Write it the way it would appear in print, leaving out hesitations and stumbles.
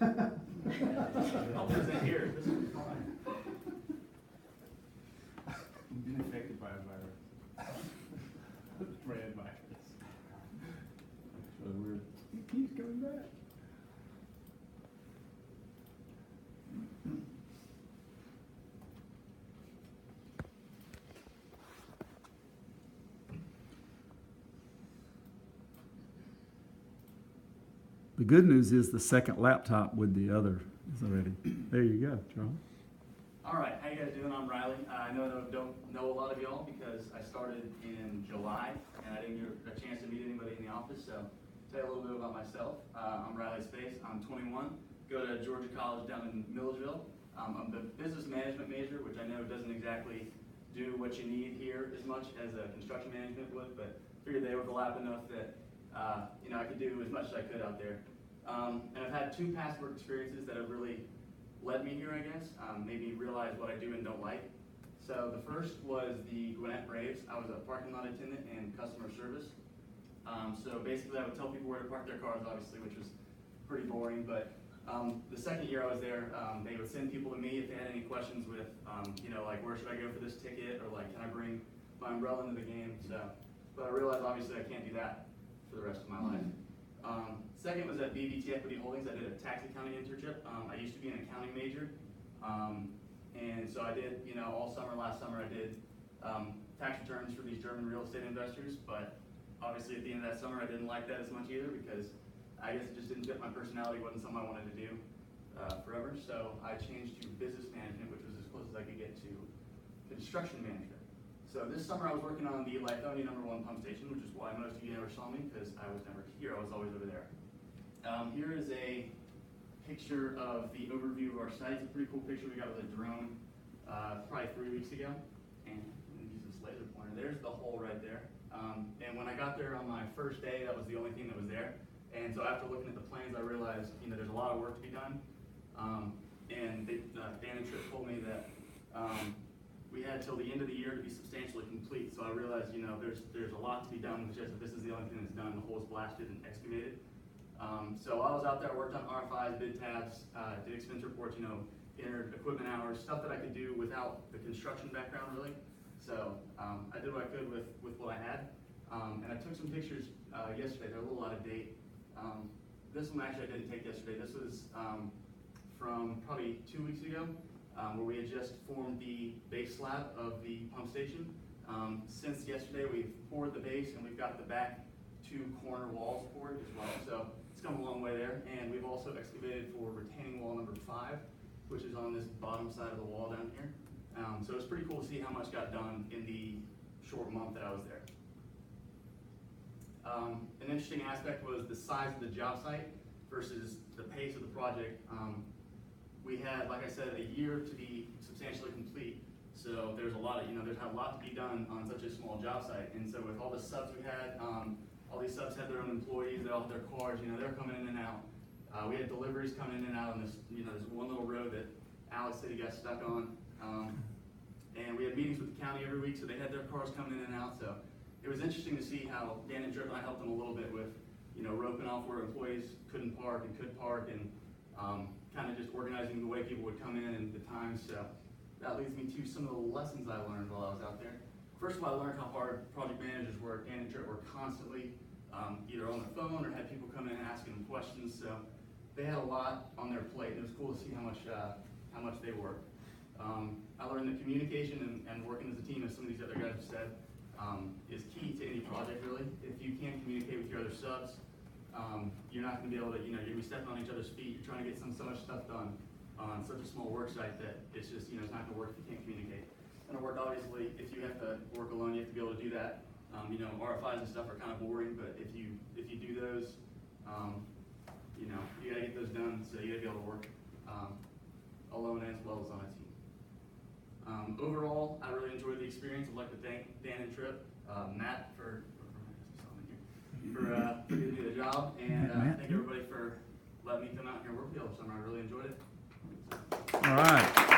I'll present here. This will be fine. Been infected by a virus. Red virus. That's really weird. It keeps coming back. The good news is the second laptop with the other is already. There you go, Charles. All right, how you guys doing? I'm Riley. I know I don't know a lot of y'all because I started in July and I didn't get a chance to meet anybody in the office. So, tell you a little bit about myself. I'm Riley Space. I'm 21. Go to Georgia College down in Milledgeville. I'm the business management major, which I know doesn't exactly do what you need here as much as a construction management would, but figured they overlap enough that I could do as much as I could out there. And I've had 2 past work experiences that have really led me here, I guess, made me realize what I do and don't like. So the first was the Gwinnett Braves. I was a parking lot attendant and customer service. So basically I would tell people where to park their cars, obviously, which was pretty boring, but the second year I was there, they would send people to me if they had any questions with, like where should I go for this ticket, or like can I bring my umbrella into the game. So, but I realized obviously I can't do that for the rest of my life. Second was at BBT Equity Holdings. I did a tax accounting internship. I used to be an accounting major, and so I did, all summer, last summer I did tax returns for these German real estate investors, but obviously at the end of that summer I didn't like that as much either because I guess it just didn't fit my personality, wasn't something I wanted to do forever, so I changed to business management, which was as close as I could get to construction management. So this summer I was working on the Lithonia #1 pump station, which is why most of you never saw me, because I was never here, I was always over there. Here is a picture of the overview of our site. It's a pretty cool picture we got with a drone probably 3 weeks ago. And I'm going to use this laser pointer. There's the hole right there. And when I got there on my first day, that was the only thing that was there. And so after looking at the plans, I realized there's a lot of work to be done. And Dan and Tripp told me that we had till the end of the year to be substantially complete. So I realized there's a lot to be done. It's just that this is the only thing that's done. The hole is blasted and excavated. So I was out there, worked on RFIs, bid tabs, did expense reports, entered equipment hours, stuff that I could do without the construction background really. So I did what I could with what I had. And I took some pictures yesterday. They're a little out of date. This one actually I didn't take yesterday. This was from probably 2 weeks ago, where we had just formed the base slab of the pump station. Since yesterday we've poured the base and we've got the back 2 corner walls poured as well. So it's come a long way there. And we've also excavated for retaining wall number 5, which is on this bottom side of the wall down here. So it's pretty cool to see how much got done in the short month that I was there. An interesting aspect was the size of the job site versus the pace of the project. We had, like I said, a year to be substantially complete. So there's a lot of, there's a lot to be done on such a small job site. And so with all the subs we had, all these subs had their own employees, they all had their cars, they're coming in and out. We had deliveries coming in and out on this, this one little road that Alex said he got stuck on. And we had meetings with the county every week, so they had their cars coming in and out. So it was interesting to see how Dan and Tripp and I helped them a little bit with, roping off where employees couldn't park and could park, and kind of just organizing the way people would come in and the times. So that leads me to some of the lessons I learned while I was out there. First of all, I learned how hard project managers work. Dan and Tripp were constantly either on the phone or had people come in and asking them questions. So they had a lot on their plate. It was cool to see how much they worked. I learned that communication and working as a team, as some of these other guys have said, is key to any project really. If you can't communicate with your other subs, you're not going to be able to, you're going to be stepping on each other's feet. You're trying to get so much stuff done on such a small work site that it's just, it's not going to work if you can't communicate. It's going to work obviously if you have to work alone. You have to be able to do that. RFIs and stuff are kind of boring, but if you do those, you got to get those done. So you got to be able to work alone as well as on a team. Overall, I really enjoyed the experience. I'd like to thank Dan and Tripp, Matt for giving me the job, and thank everybody for letting me come out here and work with you all summer. I really enjoyed it. All right.